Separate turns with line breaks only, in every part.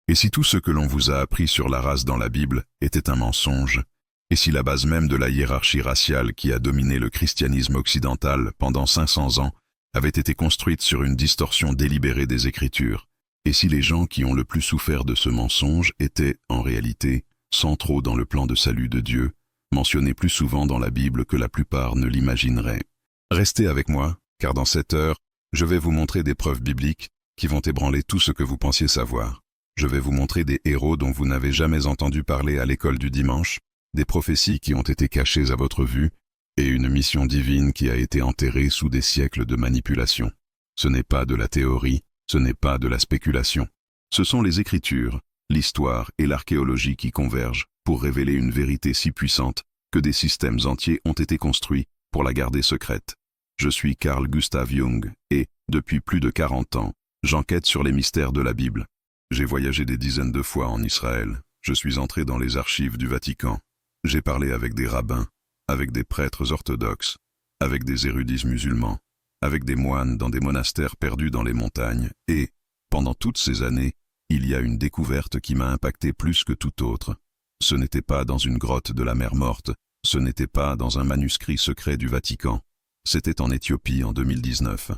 Et si tout ce que l'on vous a appris sur la race dans la Bible était un mensonge, et si la base même de la hiérarchie raciale qui a dominé le christianisme occidental pendant 500 ans avait été construite sur une distorsion délibérée des Écritures, et si les gens qui ont le plus souffert de ce mensonge étaient, en réalité, centraux dans le plan de salut de Dieu, mentionnés plus souvent dans la Bible que la plupart ne l'imagineraient. Restez avec moi, car dans cette heure, je vais vous montrer des preuves bibliques qui vont ébranler tout ce que vous pensiez savoir. Je vais vous montrer des héros dont vous n'avez jamais entendu parler à l'école du dimanche, des prophéties qui ont été cachées à votre vue, et une mission divine qui a été enterrée sous des siècles de manipulation. Ce n'est pas de la théorie, ce n'est pas de la spéculation. Ce sont les Écritures, l'histoire et l'archéologie qui convergent pour révéler une vérité si puissante que des systèmes entiers ont été construits pour la garder secrète. Je suis Carl Gustav Jung et, depuis plus de 40 ans, j'enquête sur les mystères de la Bible. J'ai voyagé des dizaines de fois en Israël. Je suis entré dans les archives du Vatican. J'ai parlé avec des rabbins, avec des prêtres orthodoxes, avec des érudits musulmans, avec des moines dans des monastères perdus dans les montagnes, et, pendant toutes ces années, il y a une découverte qui m'a impacté plus que tout autre. Ce n'était pas dans une grotte de la mer Morte, ce n'était pas dans un manuscrit secret du Vatican. C'était en Éthiopie en 2019.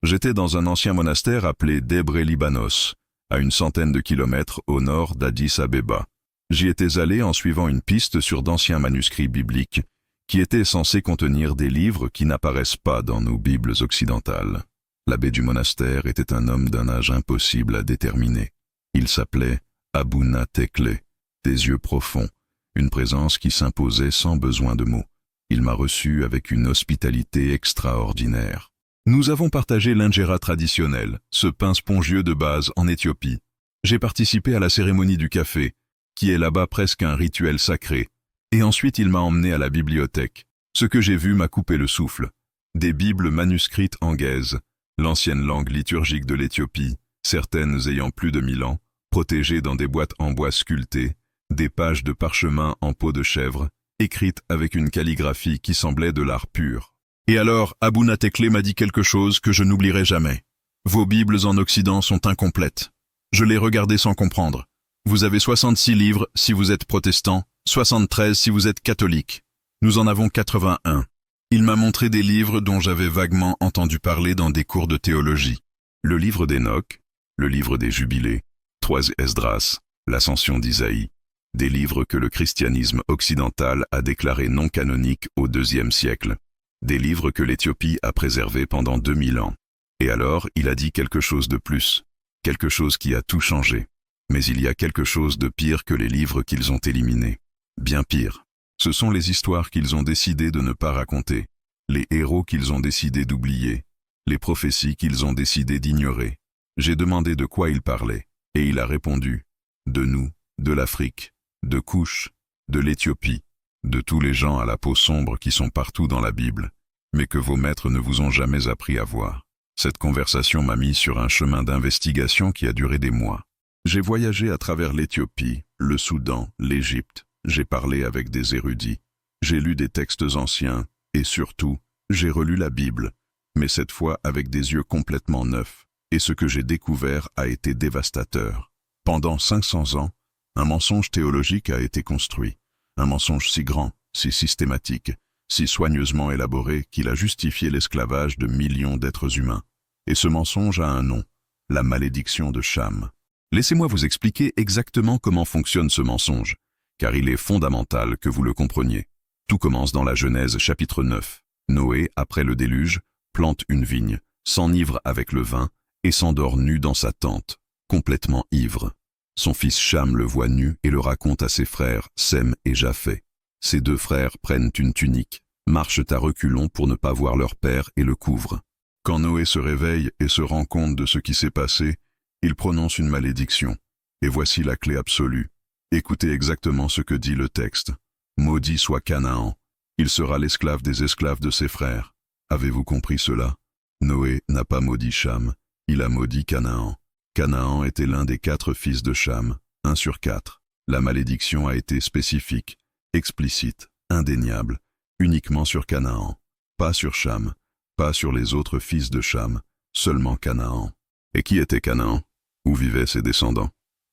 J'étais dans un ancien monastère appelé Debre Libanos, à une centaine de kilomètres au nord d'Addis Abeba. J'y étais allé en suivant une piste sur d'anciens manuscrits bibliques qui étaient censés contenir des livres qui n'apparaissent pas dans nos Bibles occidentales. L'abbé du monastère était un homme d'un âge impossible à déterminer. Il s'appelait Abuna Tekle, des yeux profonds, une présence qui s'imposait sans besoin de mots. Il m'a reçu avec une hospitalité extraordinaire. Nous avons partagé l'injera traditionnel, ce pain spongieux de base en Éthiopie. J'ai participé à la cérémonie du café, qui est là-bas presque un rituel sacré. Et ensuite il m'a emmené à la bibliothèque. Ce que j'ai vu m'a coupé le souffle. Des Bibles manuscrites en guèze, l'ancienne langue liturgique de l'Éthiopie, certaines ayant plus de 1000 ans, protégées dans des boîtes en bois sculptées, des pages de parchemin en peau de chèvre, écrites avec une calligraphie qui semblait de l'art pur. Et alors, Abuna Tekle m'a dit quelque chose que je n'oublierai jamais. Vos Bibles en Occident sont incomplètes. Je l'ai regardé sans comprendre. Vous avez 66 livres si vous êtes protestant, 73 si vous êtes catholique. Nous en avons 81. Il m'a montré des livres dont j'avais vaguement entendu parler dans des cours de théologie. Le livre d'Enoch, le livre des Jubilés, 3 Esdras, l'Ascension d'Isaïe, des livres que le christianisme occidental a déclarés non canoniques au IIe siècle, des livres que l'Éthiopie a préservés pendant 2000 ans. Et alors, il a dit quelque chose de plus, quelque chose qui a tout changé. Mais il y a quelque chose de pire que les livres qu'ils ont éliminés. Bien pire. Ce sont les histoires qu'ils ont décidé de ne pas raconter, les héros qu'ils ont décidé d'oublier, les prophéties qu'ils ont décidé d'ignorer. J'ai demandé de quoi il parlait, et il a répondu, de nous, de l'Afrique, de Couche, de l'Éthiopie, de tous les gens à la peau sombre qui sont partout dans la Bible, mais que vos maîtres ne vous ont jamais appris à voir. Cette conversation m'a mis sur un chemin d'investigation qui a duré des mois. J'ai voyagé à travers l'Éthiopie, le Soudan, l'Égypte. J'ai parlé avec des érudits. J'ai lu des textes anciens et surtout, j'ai relu la Bible, mais cette fois avec des yeux complètement neufs. Et ce que j'ai découvert a été dévastateur. Pendant 500 ans, un mensonge théologique a été construit. Un mensonge si grand, si systématique, si soigneusement élaboré qu'il a justifié l'esclavage de millions d'êtres humains. Et ce mensonge a un nom, la malédiction de Cham. Laissez-moi vous expliquer exactement comment fonctionne ce mensonge, car il est fondamental que vous le compreniez. Tout commence dans la Genèse chapitre 9. Noé, après le déluge, plante une vigne, s'enivre avec le vin et s'endort nu dans sa tente, complètement ivre. Son fils Cham le voit nu et le raconte à ses frères Sem et Japheth. Ses 2 frères prennent une tunique, marchent à reculons pour ne pas voir leur père et le couvrent. Quand Noé se réveille et se rend compte de ce qui s'est passé, il prononce une malédiction. Et voici la clé absolue. Écoutez exactement ce que dit le texte. Maudit soit Canaan. Il sera l'esclave des esclaves de ses frères. Avez-vous compris cela? Noé n'a pas maudit Cham, il a maudit Canaan. Canaan était l'un des 4 fils de Cham, 1 sur 4. La malédiction a été spécifique, explicite, indéniable, uniquement sur Canaan. Pas sur Cham, pas sur les autres fils de Cham, seulement Canaan. Et qui était Canaan? Où vivaient ses descendants?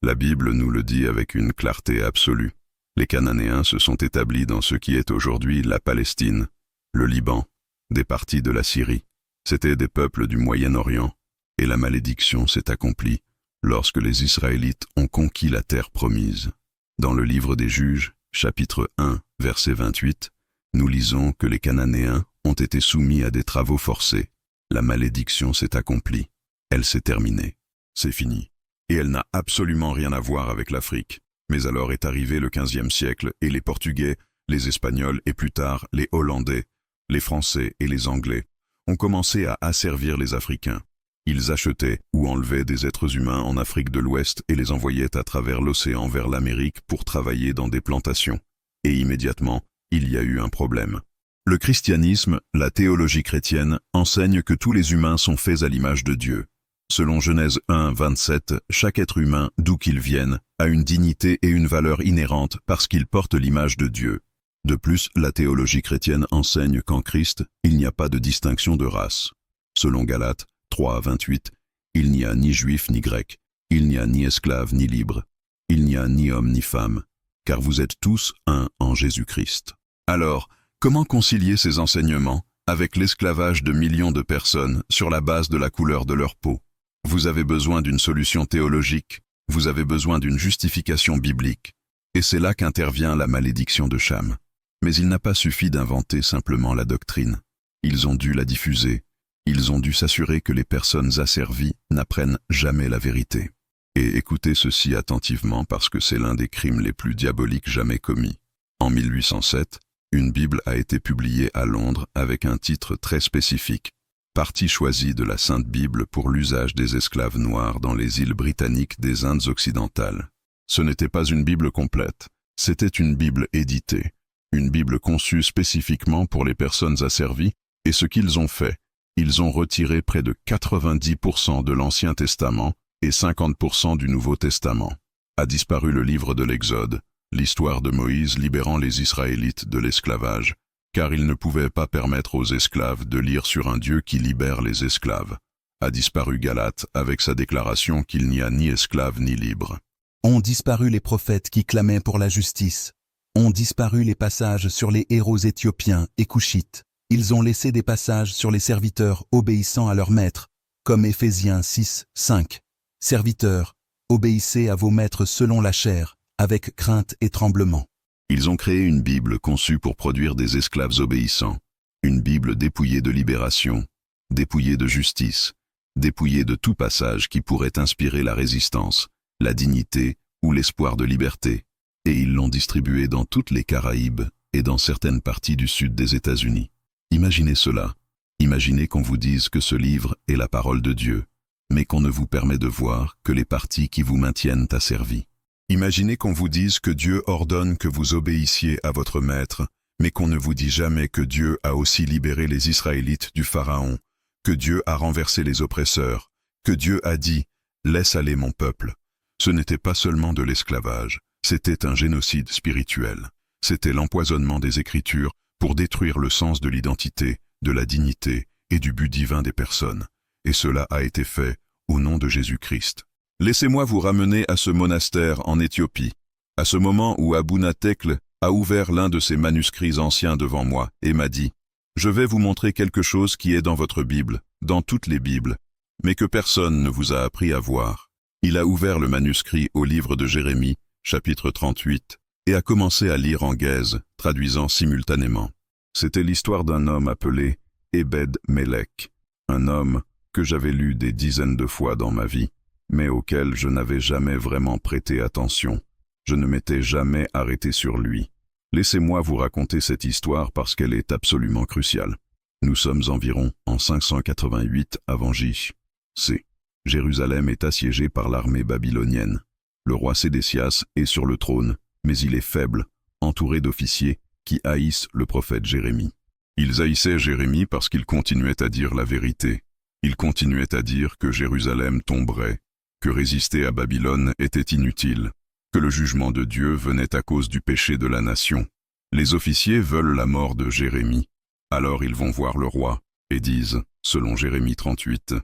La Bible nous le dit avec une clarté absolue. Les Cananéens se sont établis dans ce qui est aujourd'hui la Palestine, le Liban, des parties de la Syrie. C'étaient des peuples du Moyen-Orient, et la malédiction s'est accomplie lorsque les Israélites ont conquis la terre promise. Dans le livre des Juges, chapitre 1, verset 28, nous lisons que les Cananéens ont été soumis à des travaux forcés. La malédiction s'est accomplie. Elle s'est terminée. C'est fini. Et elle n'a absolument rien à voir avec l'Afrique. Mais alors est arrivé le XVe siècle et les Portugais, les Espagnols et plus tard les Hollandais, les Français et les Anglais ont commencé à asservir les Africains. Ils achetaient ou enlevaient des êtres humains en Afrique de l'Ouest et les envoyaient à travers l'océan vers l'Amérique pour travailler dans des plantations. Et immédiatement, il y a eu un problème. Le christianisme, la théologie chrétienne, enseigne que tous les humains sont faits à l'image de Dieu. Selon Genèse 1, 27, chaque être humain, d'où qu'il vienne, a une dignité et une valeur inhérentes parce qu'il porte l'image de Dieu. De plus, la théologie chrétienne enseigne qu'en Christ, il n'y a pas de distinction de race. Selon Galates 3, 28, il n'y a ni juif ni grec, il n'y a ni esclave ni libre, il n'y a ni homme ni femme, car vous êtes tous un en Jésus-Christ. Alors, comment concilier ces enseignements avec l'esclavage de millions de personnes sur la base de la couleur de leur peau? Vous avez besoin d'une solution théologique, vous avez besoin d'une justification biblique. Et c'est là qu'intervient la malédiction de Cham. Mais il n'a pas suffi d'inventer simplement la doctrine. Ils ont dû la diffuser. Ils ont dû s'assurer que les personnes asservies n'apprennent jamais la vérité. Et écoutez ceci attentivement parce que c'est l'un des crimes les plus diaboliques jamais commis. En 1807, une Bible a été publiée à Londres avec un titre très spécifique. Partie choisie de la Sainte Bible pour l'usage des esclaves noirs dans les îles britanniques des Indes occidentales. Ce n'était pas une Bible complète, c'était une Bible éditée, une Bible conçue spécifiquement pour les personnes asservies, et ce qu'ils ont fait, ils ont retiré près de 90% de l'Ancien Testament et 50% du Nouveau Testament. A disparu le livre de l'Exode, l'histoire de Moïse libérant les Israélites de l'esclavage, car il ne pouvait pas permettre aux esclaves de lire sur un Dieu qui libère les esclaves. A disparu Galate avec sa déclaration qu'il n'y a ni esclave ni libre.
Ont disparu les prophètes qui clamaient pour la justice. Ont disparu les passages sur les héros éthiopiens et couchites. Ils ont laissé des passages sur les serviteurs obéissant à leur maître, comme Éphésiens 6, 5. Serviteurs, obéissez à vos maîtres selon la chair, avec crainte et tremblement.
Ils ont créé une Bible conçue pour produire des esclaves obéissants, une Bible dépouillée de libération, dépouillée de justice, dépouillée de tout passage qui pourrait inspirer la résistance, la dignité ou l'espoir de liberté, et ils l'ont distribuée dans toutes les Caraïbes et dans certaines parties du sud des États-Unis. Imaginez cela. Imaginez qu'on vous dise que ce livre est la parole de Dieu, mais qu'on ne vous permet de voir que les parties qui vous maintiennent asservis. Imaginez qu'on vous dise que Dieu ordonne que vous obéissiez à votre maître, mais qu'on ne vous dit jamais que Dieu a aussi libéré les Israélites du Pharaon, que Dieu a renversé les oppresseurs, que Dieu a dit « Laisse aller mon peuple ». Ce n'était pas seulement de l'esclavage, c'était un génocide spirituel. C'était l'empoisonnement des Écritures pour détruire le sens de l'identité, de la dignité et du but divin des personnes. Et cela a été fait au nom de Jésus-Christ. Laissez-moi vous ramener à ce monastère en Éthiopie, à ce moment où Abuna Tekle a ouvert l'un de ses manuscrits anciens devant moi et m'a dit « Je vais vous montrer quelque chose qui est dans votre Bible, dans toutes les Bibles, mais que personne ne vous a appris à voir. » Il a ouvert le manuscrit au livre de Jérémie, chapitre 38, et a commencé à lire en gaze, traduisant simultanément. C'était l'histoire d'un homme appelé Ebed-Melech, un homme que j'avais lu des dizaines de fois dans ma vie, mais auquel je n'avais jamais vraiment prêté attention. Je ne m'étais jamais arrêté sur lui. Laissez-moi vous raconter cette histoire parce qu'elle est absolument cruciale. Nous sommes environ en 588 avant J.C. Jérusalem est assiégée par l'armée babylonienne. Le roi Sédécias est sur le trône, mais il est faible, entouré d'officiers qui haïssent le prophète Jérémie. Ils haïssaient Jérémie parce qu'il continuait à dire la vérité. Il continuait à dire que Jérusalem tomberait, que résister à Babylone était inutile, que le jugement de Dieu venait à cause du péché de la nation. Les officiers veulent la mort de Jérémie. Alors ils vont voir le roi et disent, selon Jérémie 38,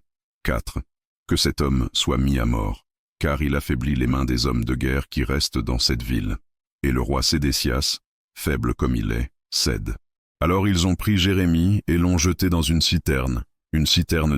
4, que cet homme soit mis à mort, car il affaiblit les mains des hommes de guerre qui restent dans cette ville. Et le roi Sédécias, faible comme il est, cède. Alors ils ont pris Jérémie et l'ont jeté dans une citerne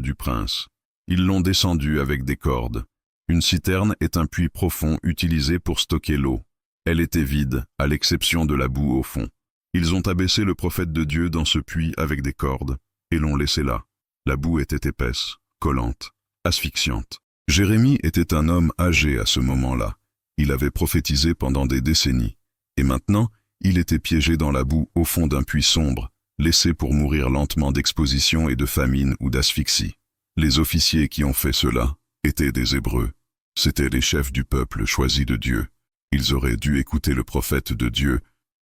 du prince. Ils l'ont descendu avec des cordes. Une citerne est un puits profond utilisé pour stocker l'eau. Elle était vide, à l'exception de la boue au fond. Ils ont abaissé le prophète de Dieu dans ce puits avec des cordes, et l'ont laissé là. La boue était épaisse, collante, asphyxiante. Jérémie était un homme âgé à ce moment-là. Il avait prophétisé pendant des décennies. Et maintenant, il était piégé dans la boue au fond d'un puits sombre, laissé pour mourir lentement d'exposition et de famine ou d'asphyxie. Les officiers qui ont fait cela étaient des Hébreux. C'étaient les chefs du peuple choisis de Dieu. Ils auraient dû écouter le prophète de Dieu,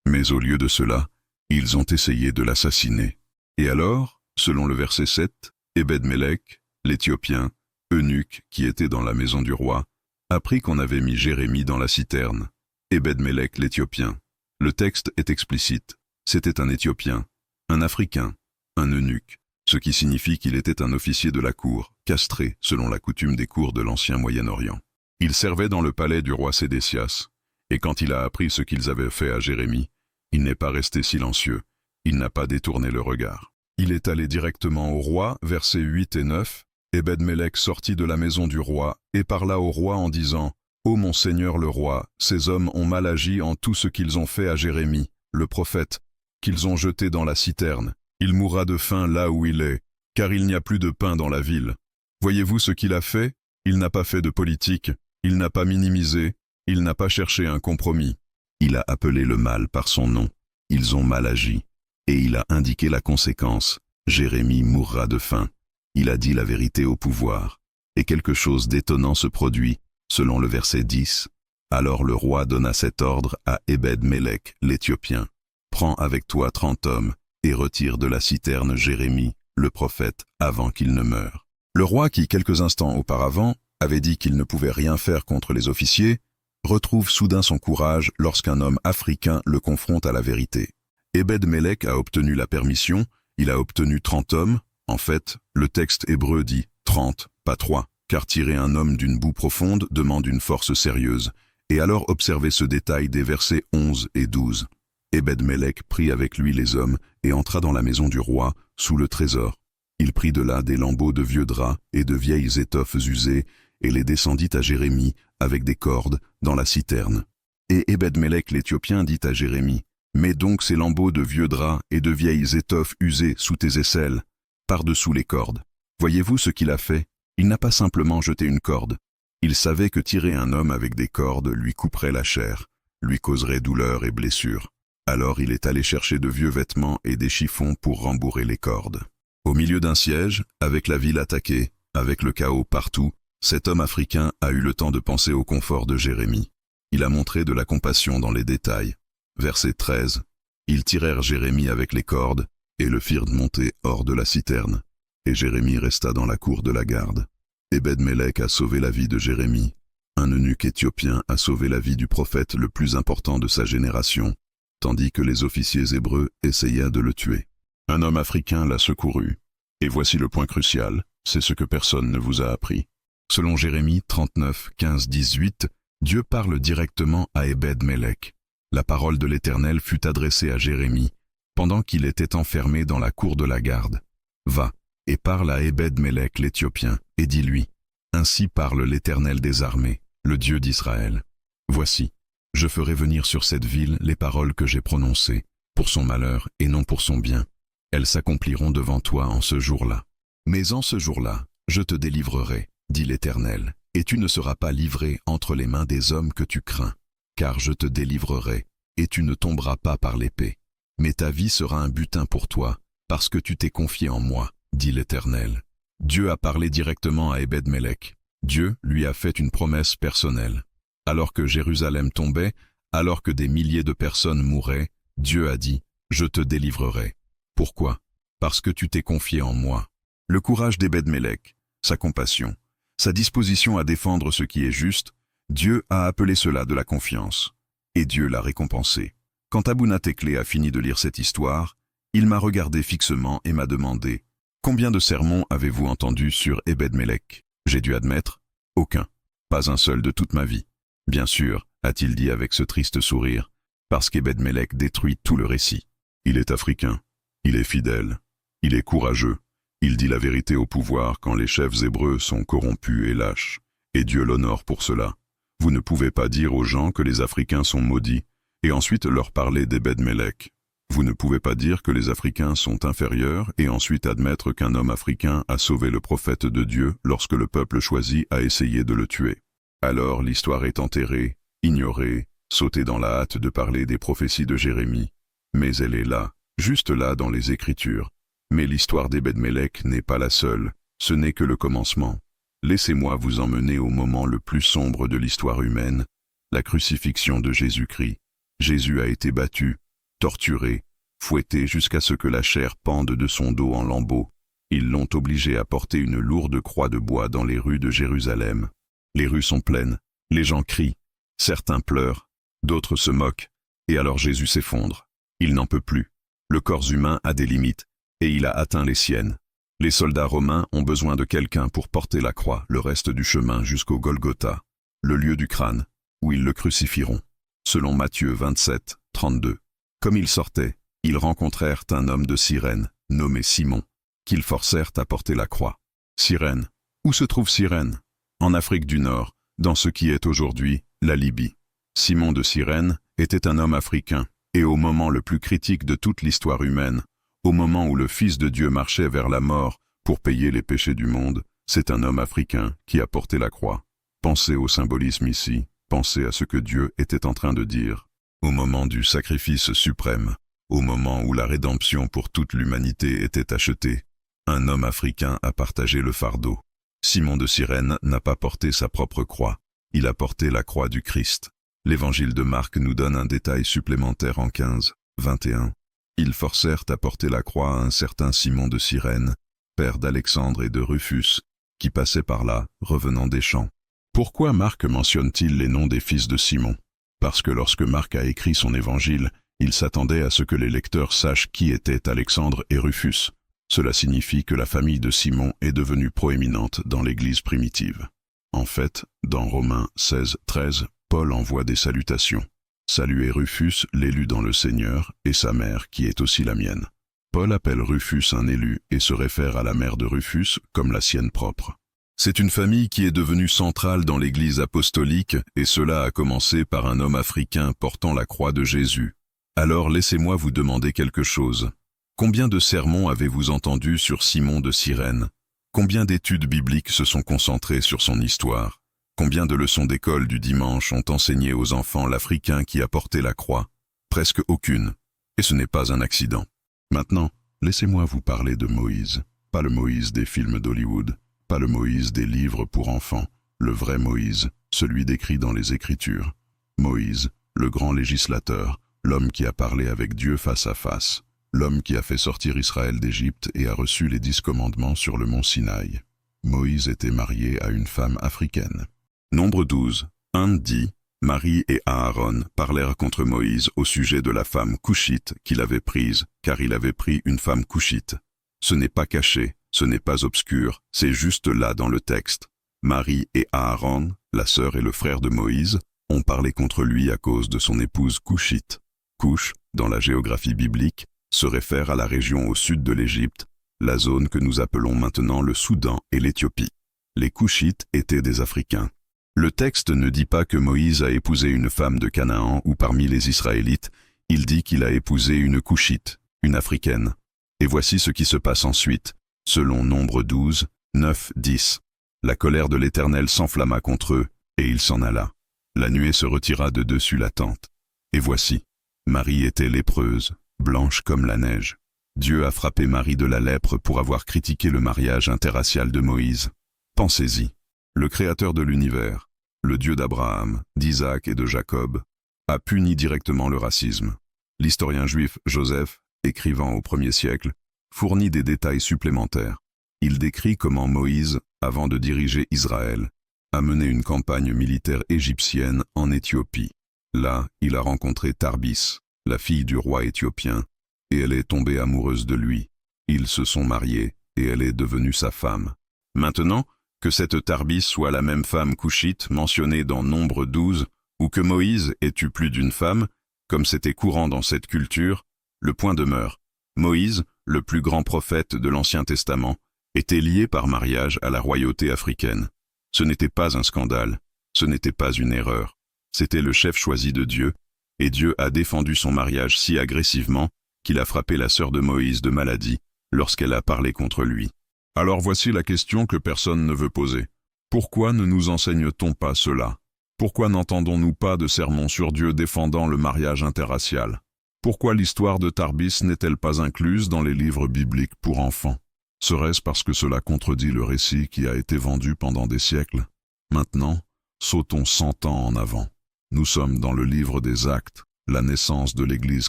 mais au lieu de cela, ils ont essayé de l'assassiner. Et alors, selon le verset 7, Ebed-Mélec, l'Éthiopien, eunuque qui était dans la maison du roi, apprit qu'on avait mis Jérémie dans la citerne. Ebed-Mélec, l'Éthiopien. Le texte est explicite. C'était un Éthiopien, un Africain, un eunuque, ce qui signifie qu'il était un officier de la cour, castré selon la coutume des cours de l'ancien Moyen-Orient. Il servait dans le palais du roi Sédécias, et quand il a appris ce qu'ils avaient fait à Jérémie, il n'est pas resté silencieux, il n'a pas détourné le regard. Il est allé directement au roi, versets 8 et 9, Ebed-Mélec sortit de la maison du roi et parla au roi en disant « Ô mon seigneur le roi, ces hommes ont mal agi en tout ce qu'ils ont fait à Jérémie, le prophète, qu'ils ont jeté dans la citerne. Il mourra de faim là où il est, car il n'y a plus de pain dans la ville. Voyez-vous ce qu'il a fait? Il n'a pas fait de politique, il n'a pas minimisé, il n'a pas cherché un compromis. Il a appelé le mal par son nom. Ils ont mal agi. Et il a indiqué la conséquence. Jérémie mourra de faim. Il a dit la vérité au pouvoir. Et quelque chose d'étonnant se produit, selon le verset 10. Alors le roi donna cet ordre à Ebed-Mélec, l'Éthiopien. Prends avec toi 30 hommes, et retire de la citerne Jérémie, le prophète, avant qu'il ne meure. Le roi qui, quelques instants auparavant, avait dit qu'il ne pouvait rien faire contre les officiers, retrouve soudain son courage lorsqu'un homme africain le confronte à la vérité. Ebed-Mélec a obtenu la permission, il a obtenu 30 hommes. En fait, le texte hébreu dit 30, pas 3, car tirer un homme d'une boue profonde demande une force sérieuse. Et alors observez ce détail des versets 11 et 12. Ebed-Mélec prit avec lui les hommes et entra dans la maison du roi, sous le trésor. Il prit de là des lambeaux de vieux draps et de vieilles étoffes usées, et les descendit à Jérémie, avec des cordes, dans la citerne. Et Ebed-Mélec l'Éthiopien dit à Jérémie, « Mets donc ces lambeaux de vieux draps et de vieilles étoffes usées sous tes aisselles, par-dessous les cordes. » Voyez-vous ce qu'il a fait? Il n'a pas simplement jeté une corde. Il savait que tirer un homme avec des cordes lui couperait la chair, lui causerait douleur et blessure. Alors il est allé chercher de vieux vêtements et des chiffons pour rembourrer les cordes. Au milieu d'un siège, avec la ville attaquée, avec le chaos partout, cet homme africain a eu le temps de penser au confort de Jérémie. Il a montré de la compassion dans les détails. Verset 13. Ils tirèrent Jérémie avec les cordes et le firent monter hors de la citerne. Et Jérémie resta dans la cour de la garde. Ebed-Mélec a sauvé la vie de Jérémie. Un eunuque éthiopien a sauvé la vie du prophète le plus important de sa génération, tandis que les officiers hébreux essayaient de le tuer. Un homme africain l'a secouru. Et voici le point crucial, c'est ce que personne ne vous a appris. Selon Jérémie 39, 15, 18, Dieu parle directement à Ebed-Mélec. La parole de l'Éternel fut adressée à Jérémie, pendant qu'il était enfermé dans la cour de la garde. Va, et parle à Ebed-Mélec l'Éthiopien, et dis-lui, ainsi parle l'Éternel des armées, le Dieu d'Israël. Voici, je ferai venir sur cette ville les paroles que j'ai prononcées, pour son malheur et non pour son bien. Elles s'accompliront devant toi en ce jour-là. Mais en ce jour-là, je te délivrerai, dit l'Éternel, et tu ne seras pas livré entre les mains des hommes que tu crains, car je te délivrerai, et tu ne tomberas pas par l'épée. Mais ta vie sera un butin pour toi, parce que tu t'es confié en moi, dit l'Éternel. Dieu a parlé directement à Ebed-Mélec. Dieu lui a fait une promesse personnelle. Alors que Jérusalem tombait, alors que des milliers de personnes mouraient, Dieu a dit, je te délivrerai. Pourquoi? Parce que tu t'es confié en moi. Le courage d'Ebed-Mélec, sa compassion, sa disposition à défendre ce qui est juste, Dieu a appelé cela de la confiance. Et Dieu l'a récompensé. Quand Abouna Tekle a fini de lire cette histoire, il m'a regardé fixement et m'a demandé « Combien de sermons avez-vous entendus sur Ebed-Mélec ?» J'ai dû admettre « Aucun. » pas un seul de toute ma vie. Bien sûr, a-t-il dit avec ce triste sourire, parce qu'Ebed-Mélec détruit tout le récit. Il est africain, il est fidèle, il est courageux, il dit la vérité au pouvoir quand les chefs hébreux sont corrompus et lâches, et Dieu l'honore pour cela. Vous ne pouvez pas dire aux gens que les Africains sont maudits, et ensuite leur parler d'Ebed-Mélec. Vous ne pouvez pas dire que les Africains sont inférieurs et ensuite admettre qu'un homme africain a sauvé le prophète de Dieu lorsque le peuple choisi a essayé de le tuer. Alors l'histoire est enterrée, ignorée, sautée dans la hâte de parler des prophéties de Jérémie. Mais elle est là, juste là dans les Écritures. Mais l'histoire d'Ebed-Mélec n'est pas la seule, ce n'est que le commencement. Laissez-moi vous emmener au moment le plus sombre de l'histoire humaine, la crucifixion de Jésus-Christ. Jésus a été battu, torturé, fouetté jusqu'à ce que la chair pende de son dos en lambeaux. Ils l'ont obligé à porter une lourde croix de bois dans les rues de Jérusalem. Les rues sont pleines, les gens crient, certains pleurent, d'autres se moquent, et alors Jésus s'effondre. Il n'en peut plus. Le corps humain a des limites, et il a atteint les siennes. Les soldats romains ont besoin de quelqu'un pour porter la croix le reste du chemin jusqu'au Golgotha, le lieu du crâne, où ils le crucifieront. Selon Matthieu 27, 32. Comme ils sortaient, ils rencontrèrent un homme de Cyrène, nommé Simon, qu'ils forcèrent à porter la croix. Cyrène. Où se trouve Cyrène? En Afrique du Nord, dans ce qui est aujourd'hui la Libye. Simon de Cyrène était un homme africain, et au moment le plus critique de toute l'histoire humaine, au moment où le Fils de Dieu marchait vers la mort pour payer les péchés du monde, c'est un homme africain qui a porté la croix. Pensez au symbolisme ici, pensez à ce que Dieu était en train de dire. Au moment du sacrifice suprême, au moment où la rédemption pour toute l'humanité était achetée, un homme africain a partagé le fardeau. Simon de Cyrène n'a pas porté sa propre croix, il a porté la croix du Christ. L'évangile de Marc nous donne un détail supplémentaire en 15, 21. Ils forcèrent à porter la croix à un certain Simon de Cyrène, père d'Alexandre et de Rufus, qui passait par là, revenant des champs. Pourquoi Marc mentionne-t-il les noms des fils de Simon? Parce que lorsque Marc a écrit son évangile, il s'attendait à ce que les lecteurs sachent qui étaient Alexandre et Rufus. Cela signifie que la famille de Simon est devenue proéminente dans l'Église primitive. En fait, dans Romains 16, 13, Paul envoie des salutations. Saluez Rufus, l'élu dans le Seigneur, et sa mère, qui est aussi la mienne. Paul appelle Rufus un élu et se réfère à la mère de Rufus comme la sienne propre. C'est une famille qui est devenue centrale dans l'Église apostolique, et cela a commencé par un homme africain portant la croix de Jésus. Alors laissez-moi vous demander quelque chose. Combien de sermons avez-vous entendus sur Simon de Cyrène? Combien d'études bibliques se sont concentrées sur son histoire? Combien de leçons d'école du dimanche ont enseigné aux enfants l'Africain qui a porté la croix? Presque aucune. Et ce n'est pas un accident. Maintenant, laissez-moi vous parler de Moïse. Pas le Moïse des films d'Hollywood, pas le Moïse des livres pour enfants, le vrai Moïse, celui décrit dans les Écritures. Moïse, le grand législateur, l'homme qui a parlé avec Dieu face à face, l'homme qui a fait sortir Israël d'Égypte et a reçu les 10 commandements sur le mont Sinaï. Moïse était marié à une femme africaine. Nombre 12, 1 dit, Marie et Aaron parlèrent contre Moïse au sujet de la femme couchite qu'il avait prise, car il avait pris une femme couchite. Ce n'est pas caché, ce n'est pas obscur, c'est juste là dans le texte. Marie et Aaron, la sœur et le frère de Moïse, ont parlé contre lui à cause de son épouse couchite. Couche, dans la géographie biblique, se réfère à la région au sud de l'Égypte, la zone que nous appelons maintenant le Soudan et l'Éthiopie. Les Couchites étaient des Africains. Le texte ne dit pas que Moïse a épousé une femme de Canaan ou parmi les Israélites, il dit qu'il a épousé une Couchite, une Africaine. Et voici ce qui se passe ensuite, selon Nombre 12, 9, 10. La colère de l'Éternel s'enflamma contre eux, et il s'en alla. La nuée se retira de dessus la tente. Et voici, Marie était lépreuse, blanche comme la neige. Dieu a frappé Marie de la lèpre pour avoir critiqué le mariage interracial de Moïse. Pensez-y. Le Créateur de l'univers, le Dieu d'Abraham, d'Isaac et de Jacob, a puni directement le racisme. L'historien juif Joseph, écrivant au 1er siècle, fournit des détails supplémentaires. Il décrit comment Moïse, avant de diriger Israël, a mené une campagne militaire égyptienne en Éthiopie. Là, il a rencontré Tarbis, la fille du roi éthiopien, et elle est tombée amoureuse de lui. Ils se sont mariés, et elle est devenue sa femme. Maintenant, Que cette Tarbis soit la même femme couchite mentionnée dans Nombre 12, ou que Moïse ait eu plus d'une femme, comme c'était courant dans cette culture, le point demeure. Moïse, le plus grand prophète de l'Ancien Testament, était lié par mariage à la royauté africaine. Ce n'était pas un scandale, ce n'était pas une erreur. C'était le chef choisi de Dieu, et Dieu a défendu son mariage si agressivement qu'il a frappé la sœur de Moïse de maladie lorsqu'elle a parlé contre lui. Alors voici la question que personne ne veut poser. Pourquoi ne nous enseigne-t-on pas cela? Pourquoi n'entendons-nous pas de sermons sur Dieu défendant le mariage interracial? Pourquoi l'histoire de Tarbis n'est-elle pas incluse dans les livres bibliques pour enfants? Serait-ce parce que cela contredit le récit qui a été vendu pendant des siècles? Maintenant, sautons 100 ans en avant. Nous sommes dans le livre des Actes, la naissance de l'Église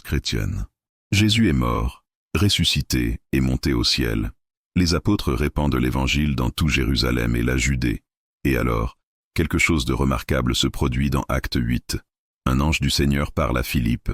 chrétienne. Jésus est mort, ressuscité et monté au ciel. Les apôtres répandent l'Évangile dans tout Jérusalem et la Judée. Et alors, quelque chose de remarquable se produit dans Acte 8. Un ange du Seigneur parle à Philippe,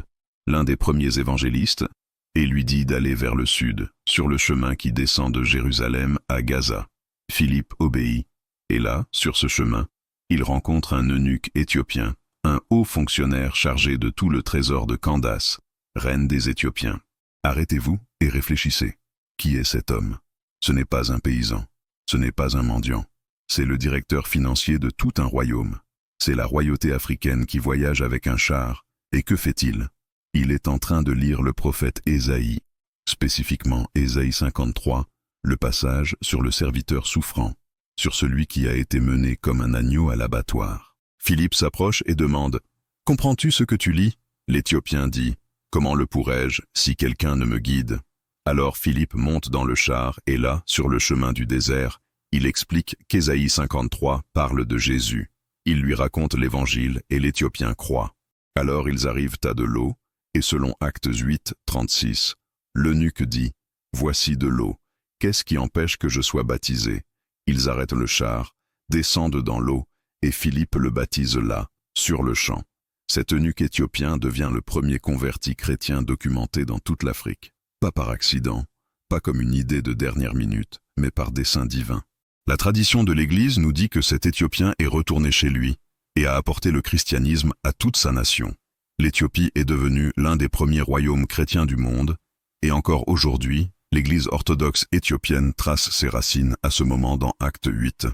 l'un des premiers évangélistes, et lui dit d'aller vers le sud, sur le chemin qui descend de Jérusalem à Gaza. Philippe obéit, et là, sur ce chemin, il rencontre un eunuque éthiopien, un haut fonctionnaire chargé de tout le trésor de Candace, reine des Éthiopiens. Arrêtez-vous et réfléchissez. Qui est cet homme? Ce n'est pas un paysan, ce n'est pas un mendiant, c'est le directeur financier de tout un royaume. C'est la royauté africaine qui voyage avec un char, et que fait-il? Il est en train de lire le prophète Ésaïe, spécifiquement Ésaïe 53, le passage sur le serviteur souffrant, sur celui qui a été mené comme un agneau à l'abattoir. Philippe s'approche et demande « Comprends-tu ce que tu lis ?» L'Éthiopien dit « Comment le pourrais-je si quelqu'un ne me guide ?» Alors Philippe monte dans le char et là, sur le chemin du désert, il explique qu'Ésaïe 53 parle de Jésus. Il lui raconte l'Évangile et l'Éthiopien croit. Alors ils arrivent à de l'eau, et selon Actes 8, 36, l'eunuque dit « Voici de l'eau, qu'est-ce qui empêche que je sois baptisé ?» Ils arrêtent le char, descendent dans l'eau, et Philippe le baptise là, sur le champ. Cet eunuque éthiopien devient le premier converti chrétien documenté dans toute l'Afrique. Pas par accident, pas comme une idée de dernière minute, mais par dessein divin. La tradition de l'Église nous dit que cet Éthiopien est retourné chez lui et a apporté le christianisme à toute sa nation. L'Éthiopie est devenue l'un des premiers royaumes chrétiens du monde, et encore aujourd'hui, l'Église orthodoxe éthiopienne trace ses racines à ce moment dans Acte 8.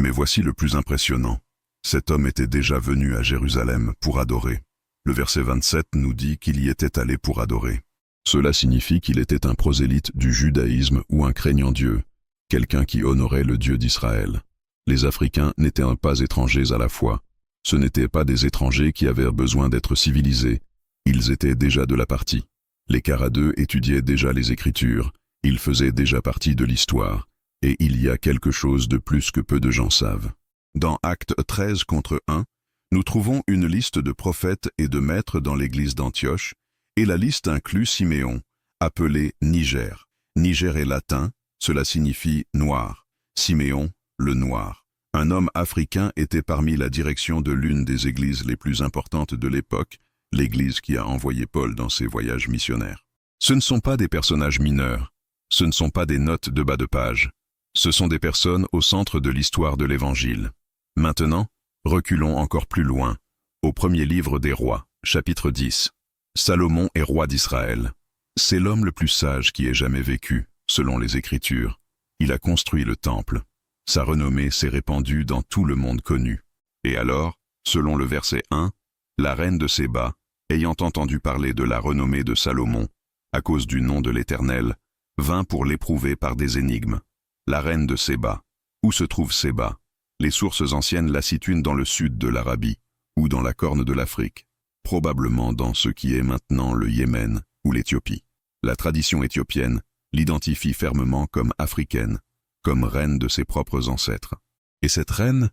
Mais voici le plus impressionnant. Cet homme était déjà venu à Jérusalem pour adorer. Le verset 27 nous dit qu'il y était allé pour adorer. Cela signifie qu'il était un prosélyte du judaïsme ou un craignant Dieu, quelqu'un qui honorait le Dieu d'Israël. Les Africains n'étaient pas étrangers à la foi. Ce n'étaient pas des étrangers qui avaient besoin d'être civilisés. Ils étaient déjà de la partie. Les Caradeux étudiaient déjà les Écritures. Ils faisaient déjà partie de l'histoire. Et il y a quelque chose de plus que peu de gens savent. Dans Actes 13 contre 1, nous trouvons une liste de prophètes et de maîtres dans l'église d'Antioche, et la liste inclut Siméon, appelé Niger. Niger est latin, cela signifie noir. Siméon, le noir. Un homme africain était parmi la direction de l'une des églises les plus importantes de l'époque, l'église qui a envoyé Paul dans ses voyages missionnaires. Ce ne sont pas des personnages mineurs, ce ne sont pas des notes de bas de page, ce sont des personnes au centre de l'histoire de l'Évangile. Maintenant, reculons encore plus loin, au premier livre des rois, chapitre 10. Salomon est roi d'Israël. C'est l'homme le plus sage qui ait jamais vécu, selon les Écritures. Il a construit le temple. Sa renommée s'est répandue dans tout le monde connu. Et alors, selon le verset 1, la reine de Séba, ayant entendu parler de la renommée de Salomon, à cause du nom de l'Éternel, vint pour l'éprouver par des énigmes. La reine de Séba. Où se trouve Séba? Les sources anciennes la situent dans le sud de l'Arabie, ou dans la corne de l'Afrique, probablement dans ce qui est maintenant le Yémen ou l'Éthiopie. La tradition éthiopienne l'identifie fermement comme africaine, comme reine de ses propres ancêtres. Et cette reine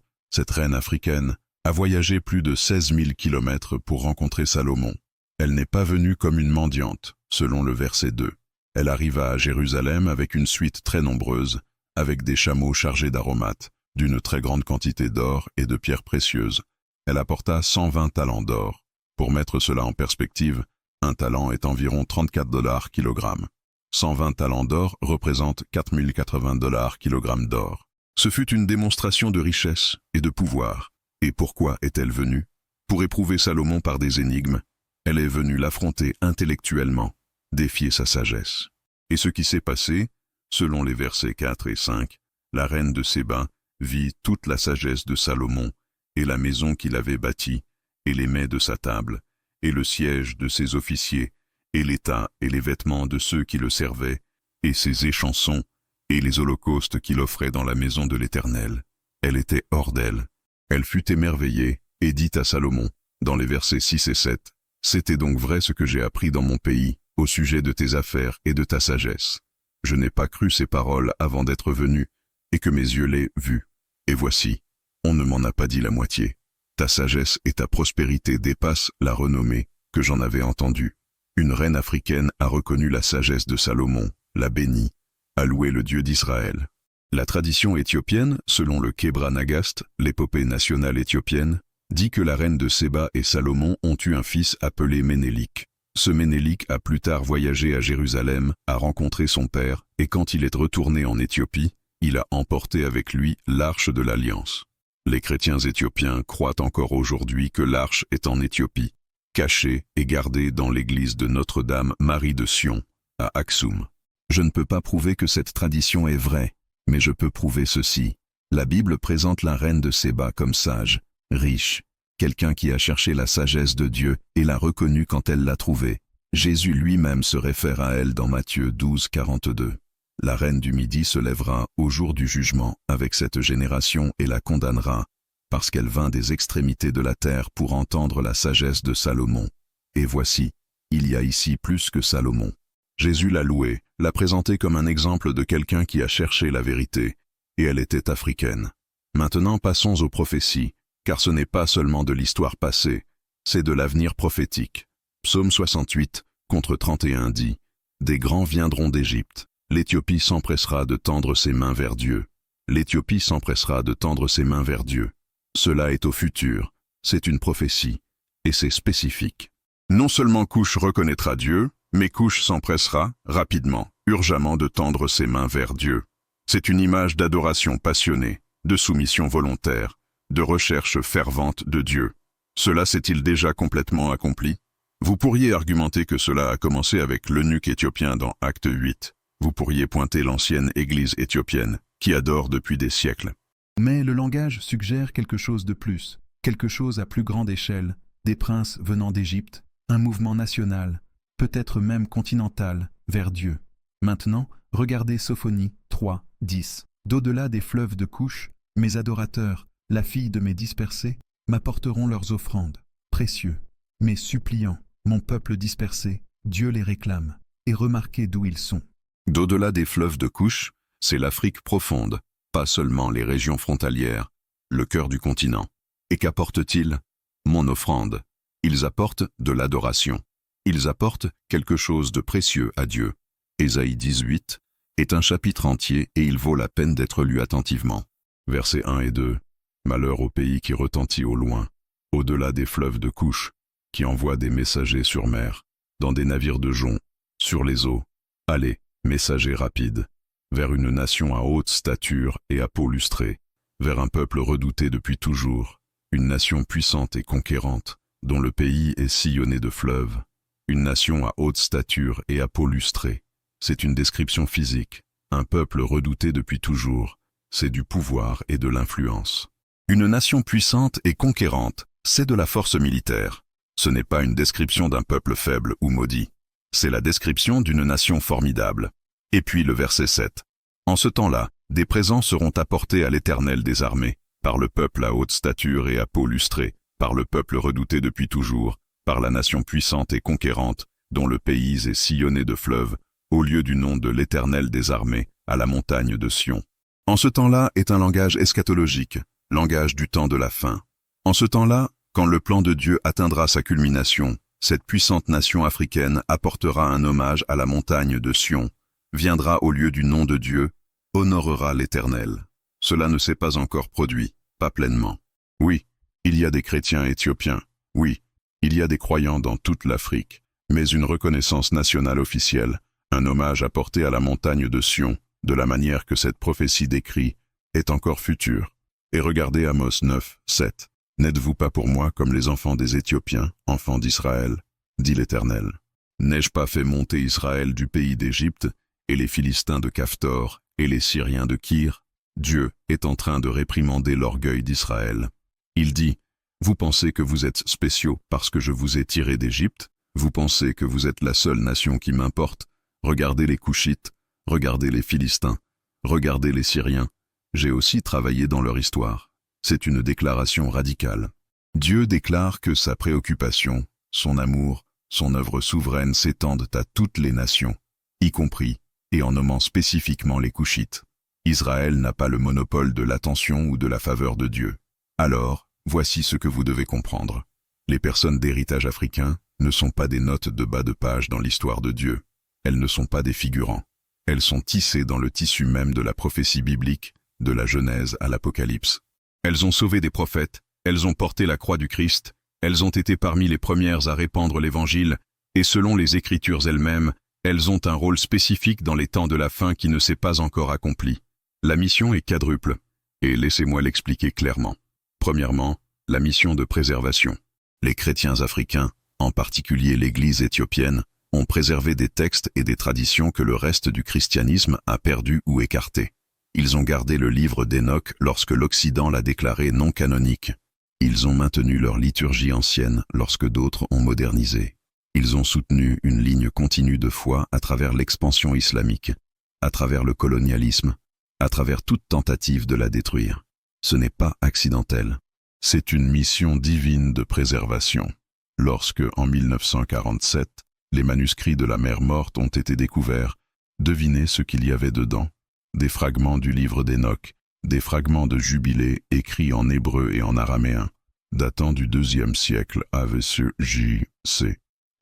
africaine, a voyagé plus de 16 000 kilomètres pour rencontrer Salomon. Elle n'est pas venue comme une mendiante, selon le verset 2. Elle arriva à Jérusalem avec une suite très nombreuse, avec des chameaux chargés d'aromates, d'une très grande quantité d'or et de pierres précieuses. Elle apporta 120 talents d'or. Pour mettre cela en perspective, un talent est environ 34 $ kilogramme. 120 talents d'or représentent 4080 $ kilogramme d'or. Ce fut une démonstration de richesse et de pouvoir. Et pourquoi est-elle venue? Pour éprouver Salomon par des énigmes. Elle est venue l'affronter intellectuellement, défier sa sagesse. Et ce qui s'est passé, selon les versets 4 et 5, la reine de Séba vit toute la sagesse de Salomon, et la maison qu'il avait bâtie, et les mets de sa table, et le siège de ses officiers, et l'état et les vêtements de ceux qui le servaient, et ses échansons, et les holocaustes qu'il offrait dans la maison de l'Éternel. Elle était hors d'elle. Elle fut émerveillée, et dit à Salomon, dans les versets 6 et 7, « C'était donc vrai ce que j'ai appris dans mon pays, au sujet de tes affaires et de ta sagesse. Je n'ai pas cru ces paroles avant d'être venu, et que mes yeux l'aient vu. Et voici, on ne m'en a pas dit la moitié. Ta sagesse et ta prospérité dépassent la renommée que j'en avais entendue. Une reine africaine a reconnu la sagesse de Salomon, l'a béni, a loué le Dieu d'Israël. » La tradition éthiopienne, selon le Kebra Nagast, l'épopée nationale éthiopienne, dit que la reine de Séba et Salomon ont eu un fils appelé Ménélik. Ce Ménélik a plus tard voyagé à Jérusalem, a rencontré son père, et quand il est retourné en Éthiopie, il a emporté avec lui l'arche de l'Alliance. Les chrétiens éthiopiens croient encore aujourd'hui que l'arche est en Éthiopie, cachée et gardée dans l'église de Notre-Dame Marie de Sion, à Aksum. Je ne peux pas prouver que cette tradition est vraie, mais je peux prouver ceci. La Bible présente la reine de Séba comme sage, riche, quelqu'un qui a cherché la sagesse de Dieu et l'a reconnue quand elle l'a trouvée. Jésus lui-même se réfère à elle dans Matthieu 12, 42. La reine du Midi se lèvera au jour du jugement avec cette génération et la condamnera, parce qu'elle vint des extrémités de la terre pour entendre la sagesse de Salomon. Et voici, il y a ici plus que Salomon. Jésus l'a louée, l'a présentée comme un exemple de quelqu'un qui a cherché la vérité, et elle était africaine. Maintenant passons aux prophéties, car ce n'est pas seulement de l'histoire passée, c'est de l'avenir prophétique. Psaume 68, contre 31 dit, « Des grands viendront d'Égypte, l'Éthiopie s'empressera de tendre ses mains vers Dieu. L'Éthiopie s'empressera de tendre ses mains vers Dieu. » Cela est au futur, c'est une prophétie, et c'est spécifique. Non seulement Cush reconnaîtra Dieu, mais Cush s'empressera, rapidement, urgemment de tendre ses mains vers Dieu. C'est une image d'adoration passionnée, de soumission volontaire, de recherche fervente de Dieu. Cela s'est-il déjà complètement accompli? Vous pourriez argumenter que cela a commencé avec l'eunuque éthiopien dans Acte 8. Vous pourriez pointer l'ancienne Église éthiopienne, qui adore depuis des siècles.
Mais le langage suggère quelque chose de plus, quelque chose à plus grande échelle, des princes venant d'Égypte, un mouvement national, peut-être même continental, vers Dieu. Maintenant, regardez Sophonie 3, 10. D'au-delà des fleuves de Cush, mes adorateurs, la fille de mes dispersés, m'apporteront leurs offrandes, précieux. Mes suppliants, mon peuple dispersé, Dieu les réclame, et remarquez d'où ils sont.
D'au-delà des fleuves de Cush, c'est l'Afrique profonde, pas seulement les régions frontalières, le cœur du continent. Et qu'apportent-ils? Mon offrande. Ils apportent de l'adoration. Ils apportent quelque chose de précieux à Dieu. Ésaïe 18 est un chapitre entier et il vaut la peine d'être lu attentivement. Versets 1 et 2. Malheur au pays qui retentit au loin, au-delà des fleuves de Cush, qui envoie des messagers sur mer, dans des navires de jonc, sur les eaux. Allez, messagers rapides, vers une nation à haute stature et à peau lustrée, vers un peuple redouté depuis toujours, une nation puissante et conquérante, dont le pays est sillonné de fleuves, une nation à haute stature et à peau lustrée. C'est une description physique, un peuple redouté depuis toujours, c'est du pouvoir et de l'influence. Une nation puissante et conquérante, c'est de la force militaire. Ce n'est pas une description d'un peuple faible ou maudit. C'est la description d'une nation formidable. Et puis le verset 7. En ce temps-là, des présents seront apportés à l'Éternel des armées, par le peuple à haute stature et à peau lustrée, par le peuple redouté depuis toujours, par la nation puissante et conquérante, dont le pays est sillonné de fleuves, au lieu du nom de l'Éternel des armées, à la montagne de Sion. En ce temps-là est un langage eschatologique, langage du temps de la fin. En ce temps-là, quand le plan de Dieu atteindra sa culmination, cette puissante nation africaine apportera un hommage à la montagne de Sion, viendra au lieu du nom de Dieu, honorera l'Éternel. Cela ne s'est pas encore produit, pas pleinement. Oui, il y a des chrétiens éthiopiens, oui, il y a des croyants dans toute l'Afrique, mais une reconnaissance nationale officielle, un hommage apporté à la montagne de Sion, de la manière que cette prophétie décrit, est encore futur. Et regardez Amos 9, 7. N'êtes-vous pas pour moi comme les enfants des Éthiopiens, enfants d'Israël, dit l'Éternel. N'ai-je pas fait monter Israël du pays d'Égypte, et les Philistins de Caphtor, et les Syriens de Kyr? Dieu est en train de réprimander l'orgueil d'Israël. Il dit, vous pensez que vous êtes spéciaux parce que je vous ai tirés d'Égypte? Vous pensez que vous êtes la seule nation qui m'importe? Regardez les Couchites, regardez les Philistins, regardez les Syriens. J'ai aussi travaillé dans leur histoire. C'est une déclaration radicale. Dieu déclare que sa préoccupation, son amour, son œuvre souveraine s'étendent à toutes les nations, y compris, et en nommant spécifiquement les Couchites. Israël n'a pas le monopole de l'attention ou de la faveur de Dieu. Alors, voici ce que vous devez comprendre. Les personnes d'héritage africain ne sont pas des notes de bas de page dans l'histoire de Dieu. Elles ne sont pas des figurants. Elles sont tissées dans le tissu même de la prophétie biblique, de la Genèse à l'Apocalypse. Elles ont sauvé des prophètes, elles ont porté la croix du Christ, elles ont été parmi les premières à répandre l'Évangile, et selon les Écritures elles-mêmes, elles ont un rôle spécifique dans les temps de la fin qui ne s'est pas encore accompli. La mission est quadruple, et laissez-moi l'expliquer clairement. Premièrement, la mission de préservation. Les chrétiens africains, en particulier l'Église éthiopienne, ont préservé des textes et des traditions que le reste du christianisme a perdus ou écartés. Ils ont gardé le livre d'Enoch lorsque l'Occident l'a déclaré non canonique. Ils ont maintenu leur liturgie ancienne lorsque d'autres ont modernisé. Ils ont soutenu une ligne continue de foi à travers l'expansion islamique, à travers le colonialisme, à travers toute tentative de la détruire. Ce n'est pas accidentel. C'est une mission divine de préservation. Lorsque, en 1947, les manuscrits de la mer Morte ont été découverts, devinez ce qu'il y avait dedans. Des fragments du livre d'Enoch, des fragments de Jubilé écrits en hébreu et en araméen, datant du IIe siècle AVC.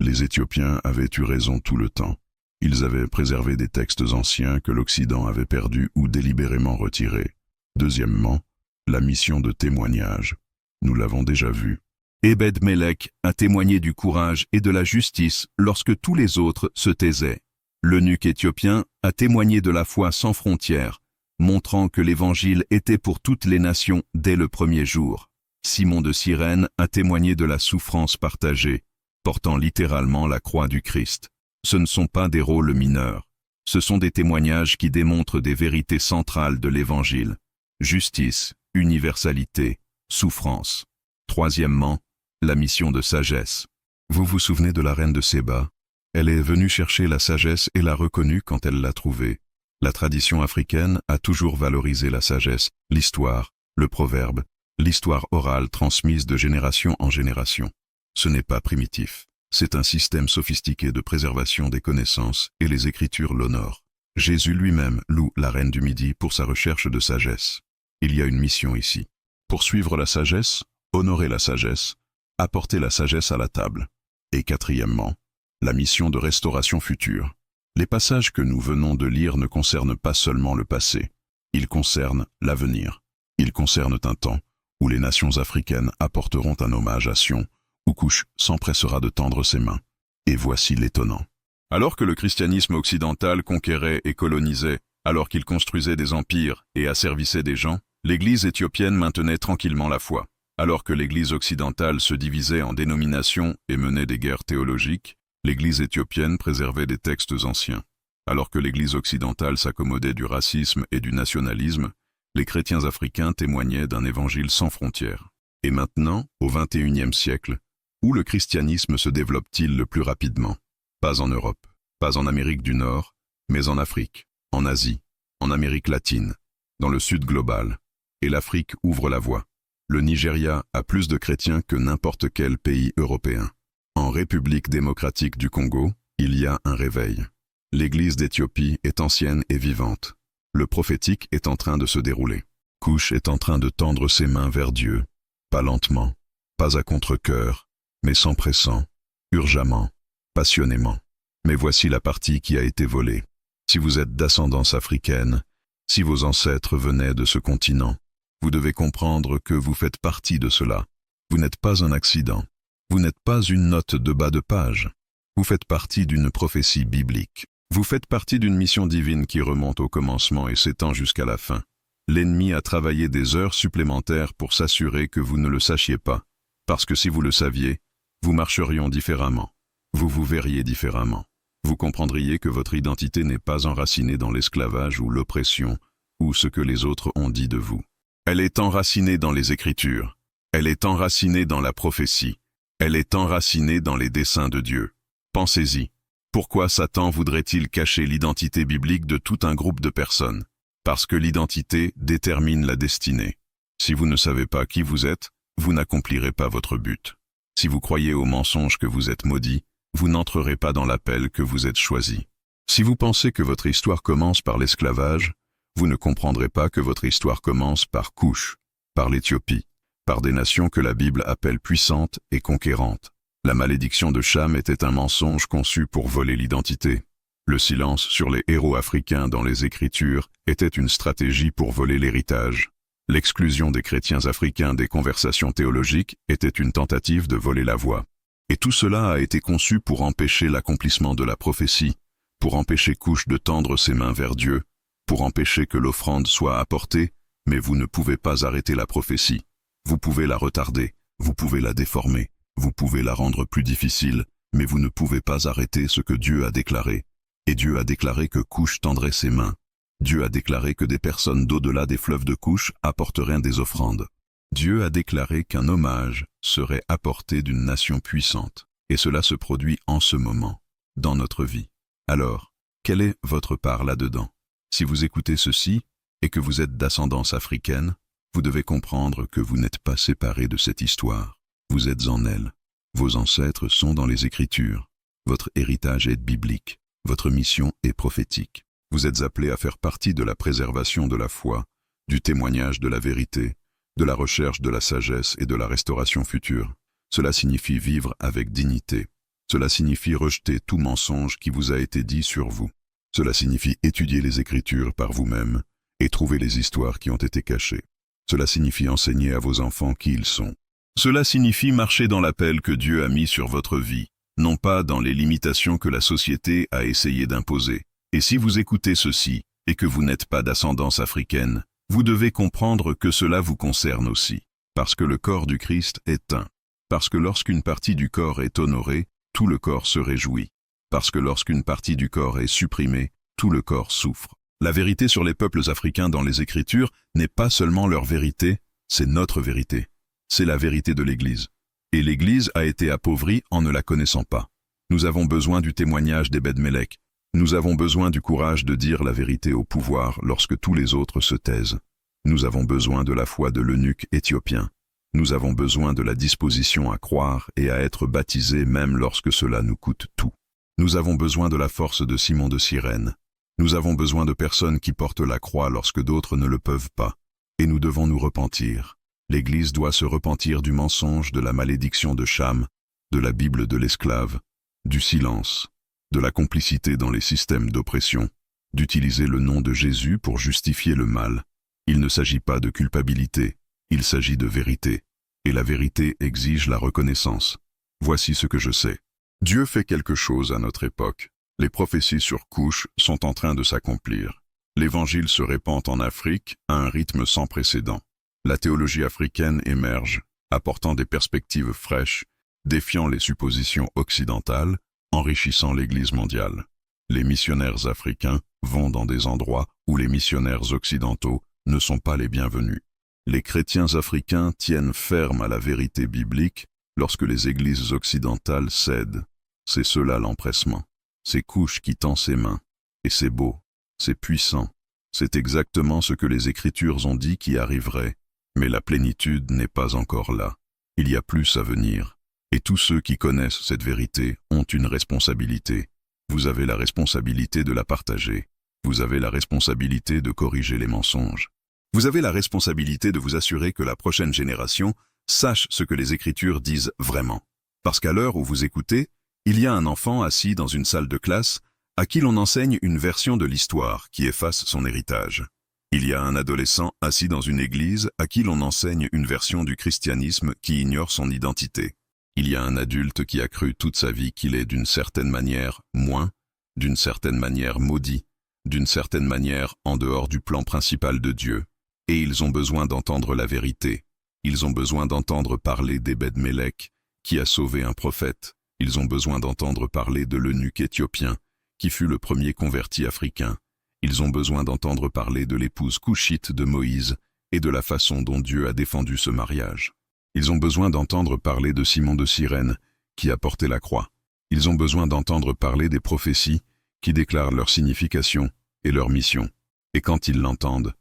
Les Éthiopiens avaient eu raison tout le temps. Ils avaient préservé des textes anciens que l'Occident avait perdus ou délibérément retirés. Deuxièmement, la mission de témoignage. Nous l'avons déjà vu. Ebed-Mélec a témoigné du courage et de la justice lorsque tous les autres se taisaient. L'eunuque éthiopien a témoigné de la foi sans frontières, montrant que l'Évangile était pour toutes les nations dès le premier jour. Simon de Cyrène a témoigné de la souffrance partagée, portant littéralement la croix du Christ. Ce ne sont pas des rôles mineurs, ce sont des témoignages qui démontrent des vérités centrales de l'Évangile. Justice, universalité, souffrance. Troisièmement, la mission de sagesse. Vous vous souvenez de la reine de Séba? Elle est venue chercher la sagesse et l'a reconnue quand elle l'a trouvée. La tradition africaine a toujours valorisé la sagesse, l'histoire, le proverbe, l'histoire orale transmise de génération en génération. Ce n'est pas primitif. C'est un système sophistiqué de préservation des connaissances et les Écritures l'honorent. Jésus lui-même loue la reine du Midi pour sa recherche de sagesse. Il y a une mission ici. Poursuivre la sagesse, honorer la sagesse, apporter la sagesse à la table. Et quatrièmement, la mission de restauration future. Les passages que nous venons de lire ne concernent pas seulement le passé, ils concernent l'avenir. Ils concernent un temps où les nations africaines apporteront un hommage à Sion, où Cush s'empressera de tendre ses mains. Et voici l'étonnant. Alors que le christianisme occidental conquérait et colonisait, alors qu'il construisait des empires et asservissait des gens, l'Église éthiopienne maintenait tranquillement la foi. Alors que l'Église occidentale se divisait en dénominations et menait des guerres théologiques, l'Église éthiopienne préservait des textes anciens. Alors que l'Église occidentale s'accommodait du racisme et du nationalisme, les chrétiens africains témoignaient d'un évangile sans frontières. Et maintenant, au XXIe siècle, où le christianisme se développe-t-il le plus rapidement? Pas en Europe, pas en Amérique du Nord, mais en Afrique, en Asie, en Amérique latine, dans le Sud global. Et l'Afrique ouvre la voie. Le Nigeria a plus de chrétiens que n'importe quel pays européen. En République démocratique du Congo, il y a un réveil. L'Église d'Éthiopie est ancienne et vivante. Le prophétique est en train de se dérouler. Cush est en train de tendre ses mains vers Dieu, pas lentement, pas à contre-cœur, mais s'empressant, urgemment, passionnément. Mais voici la partie qui a été volée. Si vous êtes d'ascendance africaine, si vos ancêtres venaient de ce continent, vous devez comprendre que vous faites partie de cela. Vous n'êtes pas un accident. Vous n'êtes pas une note de bas de page. Vous faites partie d'une prophétie biblique. Vous faites partie d'une mission divine qui remonte au commencement et s'étend jusqu'à la fin. L'ennemi a travaillé des heures supplémentaires pour s'assurer que vous ne le sachiez pas, parce que si vous le saviez, vous marcheriez différemment, vous vous verriez différemment. Vous comprendriez que votre identité n'est pas enracinée dans l'esclavage ou l'oppression, ou ce que les autres ont dit de vous. Elle est enracinée dans les Écritures. Elle est enracinée dans la prophétie. Elle est enracinée dans les desseins de Dieu. Pensez-y. Pourquoi Satan voudrait-il cacher l'identité biblique de tout un groupe de personnes? Parce que l'identité détermine la destinée. Si vous ne savez pas qui vous êtes, vous n'accomplirez pas votre but. Si vous croyez au mensonge que vous êtes maudit, vous n'entrerez pas dans l'appel que vous êtes choisi. Si vous pensez que votre histoire commence par l'esclavage, vous ne comprendrez pas que votre histoire commence par Couche, par l'Éthiopie, par des nations que la Bible appelle puissantes et conquérantes. La malédiction de Cham était un mensonge conçu pour voler l'identité. Le silence sur les héros africains dans les Écritures était une stratégie pour voler l'héritage. L'exclusion des chrétiens africains des conversations théologiques était une tentative de voler la voix. Et tout cela a été conçu pour empêcher l'accomplissement de la prophétie, pour empêcher Couche de tendre ses mains vers Dieu, pour empêcher que l'offrande soit apportée, mais vous ne pouvez pas arrêter la prophétie. Vous pouvez la retarder, vous pouvez la déformer, vous pouvez la rendre plus difficile, mais vous ne pouvez pas arrêter ce que Dieu a déclaré. Et Dieu a déclaré que Couche tendrait ses mains. Dieu a déclaré que des personnes d'au-delà des fleuves de Couche apporteraient des offrandes. Dieu a déclaré qu'un hommage serait apporté d'une nation puissante, et cela se produit en ce moment, dans notre vie. Alors, quelle est votre part là-dedans? Si vous écoutez ceci, et que vous êtes d'ascendance africaine, vous devez comprendre que vous n'êtes pas séparés de cette histoire. Vous êtes en elle. Vos ancêtres sont dans les Écritures. Votre héritage est biblique. Votre mission est prophétique. Vous êtes appelés à faire partie de la préservation de la foi, du témoignage de la vérité, de la recherche de la sagesse et de la restauration future. Cela signifie vivre avec dignité. Cela signifie rejeter tout mensonge qui vous a été dit sur vous. Cela signifie étudier les Écritures par vous-même et trouver les histoires qui ont été cachées. Cela signifie enseigner à vos enfants qui ils sont. Cela signifie marcher dans l'appel que Dieu a mis sur votre vie, non pas dans les limitations que la société a essayé d'imposer. Et si vous écoutez ceci, et que vous n'êtes pas d'ascendance africaine, vous devez comprendre que cela vous concerne aussi, parce que le corps du Christ est un. Parce que lorsqu'une partie du corps est honorée, tout le corps se réjouit. Parce que lorsqu'une partie du corps est supprimée, tout le corps souffre. La vérité sur les peuples africains dans les Écritures n'est pas seulement leur vérité, c'est notre vérité. C'est la vérité de l'Église. Et l'Église a été appauvrie en ne la connaissant pas. Nous avons besoin du témoignage d'Ebed-Mélec. Nous avons besoin du courage de dire la vérité au pouvoir lorsque tous les autres se taisent. Nous avons besoin de la foi de l'eunuque éthiopien. Nous avons besoin de la disposition à croire et à être baptisés même lorsque cela nous coûte tout. Nous avons besoin de la force de Simon de Cyrène. Nous avons besoin de personnes qui portent la croix lorsque d'autres ne le peuvent pas. Et nous devons nous repentir. L'Église doit se repentir du mensonge, de la malédiction de Cham, de la Bible de l'esclave, du silence, de la complicité dans les systèmes d'oppression, d'utiliser le nom de Jésus pour justifier le mal. Il ne s'agit pas de culpabilité, il s'agit de vérité. Et la vérité exige la reconnaissance. Voici ce que je sais. Dieu fait quelque chose à notre époque. Les prophéties sur Couche sont en train de s'accomplir. L'Évangile se répand en Afrique à un rythme sans précédent. La théologie africaine émerge, apportant des perspectives fraîches, défiant les suppositions occidentales, enrichissant l'Église mondiale. Les missionnaires africains vont dans des endroits où les missionnaires occidentaux ne sont pas les bienvenus. Les chrétiens africains tiennent ferme à la vérité biblique lorsque les églises occidentales cèdent. C'est cela l'empressement. C'est Couche qui tend ses mains. Et c'est beau, c'est puissant. C'est exactement ce que les Écritures ont dit qui arriverait. Mais la plénitude n'est pas encore là. Il y a plus à venir. Et tous ceux qui connaissent cette vérité ont une responsabilité. Vous avez la responsabilité de la partager. Vous avez la responsabilité de corriger les mensonges. Vous avez la responsabilité de vous assurer que la prochaine génération sache ce que les Écritures disent vraiment. Parce qu'à l'heure où vous écoutez, il y a un enfant assis dans une salle de classe à qui l'on enseigne une version de l'histoire qui efface son héritage. Il y a un adolescent assis dans une église à qui l'on enseigne une version du christianisme qui ignore son identité. Il y a un adulte qui a cru toute sa vie qu'il est d'une certaine manière moins, d'une certaine manière maudit, d'une certaine manière en dehors du plan principal de Dieu. Et ils ont besoin d'entendre la vérité. Ils ont besoin d'entendre parler d'Ebed-Mélec, qui a sauvé un prophète. Ils ont besoin d'entendre parler de l'eunuque éthiopien, qui fut le premier converti africain. Ils ont besoin d'entendre parler de l'épouse couchite de Moïse et de la façon dont Dieu a défendu ce mariage. Ils ont besoin d'entendre parler de Simon de Cyrène, qui a porté la croix. Ils ont besoin d'entendre parler des prophéties qui déclarent leur signification et leur mission. Et quand ils l'entendent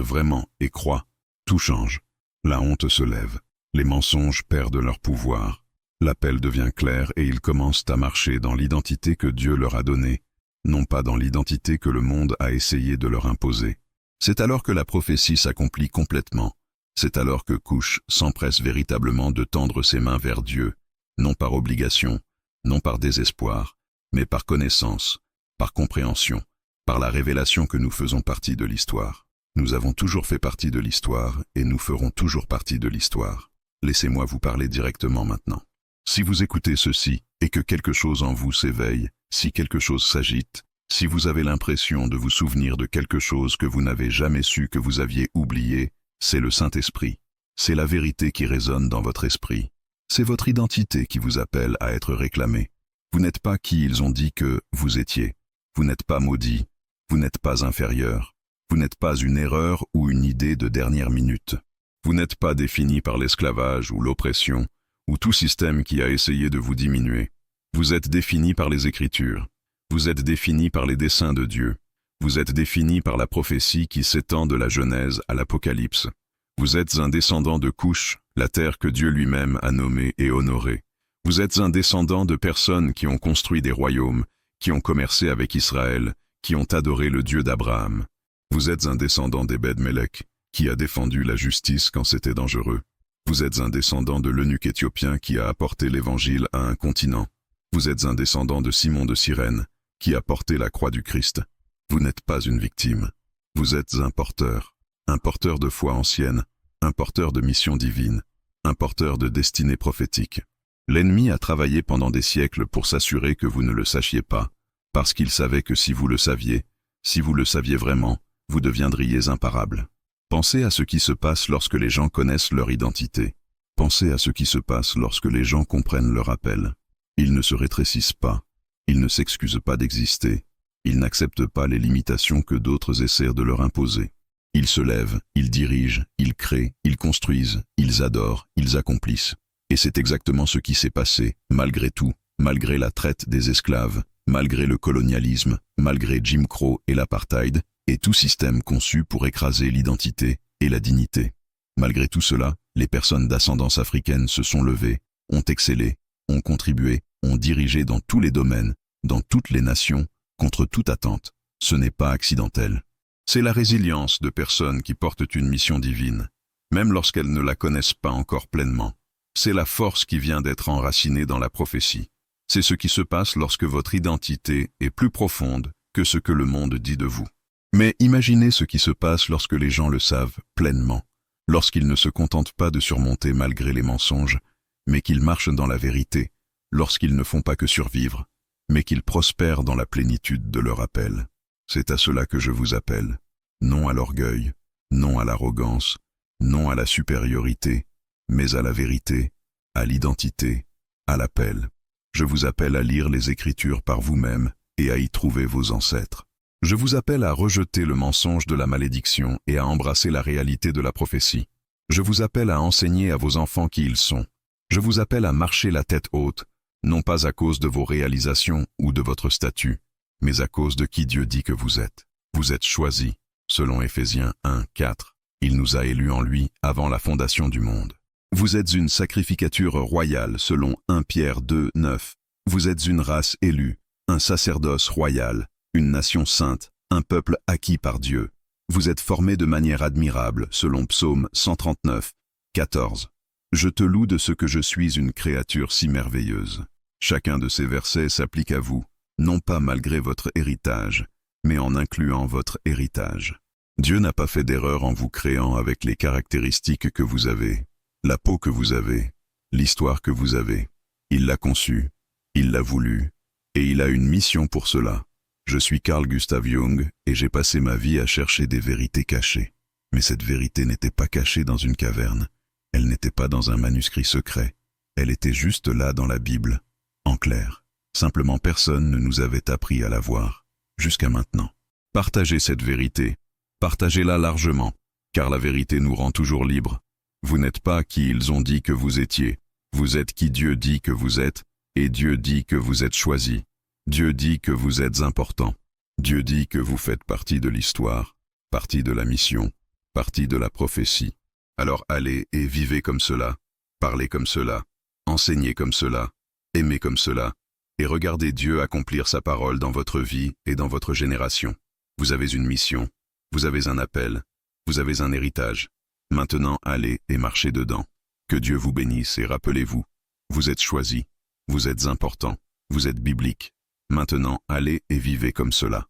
vraiment et croient, tout change. La honte se lève, les mensonges perdent leur pouvoir. L'appel devient clair et ils commencent à marcher dans l'identité que Dieu leur a donnée, non pas dans l'identité que le monde a essayé de leur imposer. C'est alors que la prophétie s'accomplit complètement. C'est alors que Cush s'empresse véritablement de tendre ses mains vers Dieu, non par obligation, non par désespoir, mais par connaissance, par compréhension, par la révélation que nous faisons partie de l'histoire. Nous avons toujours fait partie de l'histoire et nous ferons toujours partie de l'histoire. Laissez-moi vous parler directement maintenant. Si vous écoutez ceci et que quelque chose en vous s'éveille, si quelque chose s'agite, si vous avez l'impression de vous souvenir de quelque chose que vous n'avez jamais su que vous aviez oublié, c'est le Saint-Esprit. C'est la vérité qui résonne dans votre esprit. C'est votre identité qui vous appelle à être réclamé. Vous n'êtes pas qui ils ont dit que vous étiez. Vous n'êtes pas maudit. Vous n'êtes pas inférieur. Vous n'êtes pas une erreur ou une idée de dernière minute. Vous n'êtes pas défini par l'esclavage ou l'oppression, ou tout système qui a essayé de vous diminuer. Vous êtes défini par les Écritures. Vous êtes défini par les desseins de Dieu. Vous êtes défini par la prophétie qui s'étend de la Genèse à l'Apocalypse. Vous êtes un descendant de Cush, la terre que Dieu lui-même a nommée et honorée. Vous êtes un descendant de personnes qui ont construit des royaumes, qui ont commercé avec Israël, qui ont adoré le Dieu d'Abraham. Vous êtes un descendant d'Ebed-Mélec, qui a défendu la justice quand c'était dangereux. Vous êtes un descendant de l'eunuque éthiopien qui a apporté l'Évangile à un continent. Vous êtes un descendant de Simon de Cyrène, qui a porté la croix du Christ. Vous n'êtes pas une victime. Vous êtes un porteur de foi ancienne, un porteur de mission divine, un porteur de destinée prophétique. L'ennemi a travaillé pendant des siècles pour s'assurer que vous ne le sachiez pas, parce qu'il savait que si vous le saviez vraiment, vous deviendriez imparable. Pensez à ce qui se passe lorsque les gens connaissent leur identité. Pensez à ce qui se passe lorsque les gens comprennent leur appel. Ils ne se rétrécissent pas. Ils ne s'excusent pas d'exister. Ils n'acceptent pas les limitations que d'autres essaient de leur imposer. Ils se lèvent, ils dirigent, ils créent, ils construisent, ils adorent, ils accomplissent. Et c'est exactement ce qui s'est passé, malgré tout, malgré la traite des esclaves, malgré le colonialisme, malgré Jim Crow et l'apartheid, et tout système conçu pour écraser l'identité et la dignité. Malgré tout cela, les personnes d'ascendance africaine se sont levées, ont excellé, ont contribué, ont dirigé dans tous les domaines, dans toutes les nations, contre toute attente. Ce n'est pas accidentel. C'est la résilience de personnes qui portent une mission divine, même lorsqu'elles ne la connaissent pas encore pleinement. C'est la force qui vient d'être enracinée dans la prophétie. C'est ce qui se passe lorsque votre identité est plus profonde que ce que le monde dit de vous. Mais imaginez ce qui se passe lorsque les gens le savent pleinement, lorsqu'ils ne se contentent pas de surmonter malgré les mensonges, mais qu'ils marchent dans la vérité, lorsqu'ils ne font pas que survivre, mais qu'ils prospèrent dans la plénitude de leur appel. C'est à cela que je vous appelle. Non à l'orgueil, non à l'arrogance, non à la supériorité, mais à la vérité, à l'identité, à l'appel. Je vous appelle à lire les Écritures par vous-même et à y trouver vos ancêtres. Je vous appelle à rejeter le mensonge de la malédiction et à embrasser la réalité de la prophétie. Je vous appelle à enseigner à vos enfants qui ils sont. Je vous appelle à marcher la tête haute, non pas à cause de vos réalisations ou de votre statut, mais à cause de qui Dieu dit que vous êtes. Vous êtes choisis, selon Éphésiens 1, 4. Il nous a élus en lui avant la fondation du monde. Vous êtes une sacrificature royale, selon 1 Pierre 2, 9. Vous êtes une race élue, un sacerdoce royal, une nation sainte, un peuple acquis par Dieu. Vous êtes formés de manière admirable, selon Psaume 139, 14. Je te loue de ce que je suis une créature si merveilleuse. Chacun de ces versets s'applique à vous, non pas malgré votre héritage, mais en incluant votre héritage. Dieu n'a pas fait d'erreur en vous créant avec les caractéristiques que vous avez, la peau que vous avez, l'histoire que vous avez. Il l'a conçu, il l'a voulu, et il a une mission pour cela. Je suis Carl Gustav Jung et j'ai passé ma vie à chercher des vérités cachées. Mais cette vérité n'était pas cachée dans une caverne. Elle n'était pas dans un manuscrit secret. Elle était juste là dans la Bible, en clair. Simplement personne ne nous avait appris à la voir, jusqu'à maintenant. Partagez cette vérité. Partagez-la largement, car la vérité nous rend toujours libres. Vous n'êtes pas qui ils ont dit que vous étiez. Vous êtes qui Dieu dit que vous êtes, et Dieu dit que vous êtes choisi. Dieu dit que vous êtes important. Dieu dit que vous faites partie de l'histoire, partie de la mission, partie de la prophétie. Alors allez et vivez comme cela, parlez comme cela, enseignez comme cela, aimez comme cela, et regardez Dieu accomplir sa parole dans votre vie et dans votre génération. Vous avez une mission, vous avez un appel, vous avez un héritage. Maintenant allez et marchez dedans. Que Dieu vous bénisse et rappelez-vous, vous êtes choisis, vous êtes important, vous êtes biblique. Maintenant allez et vivez comme cela.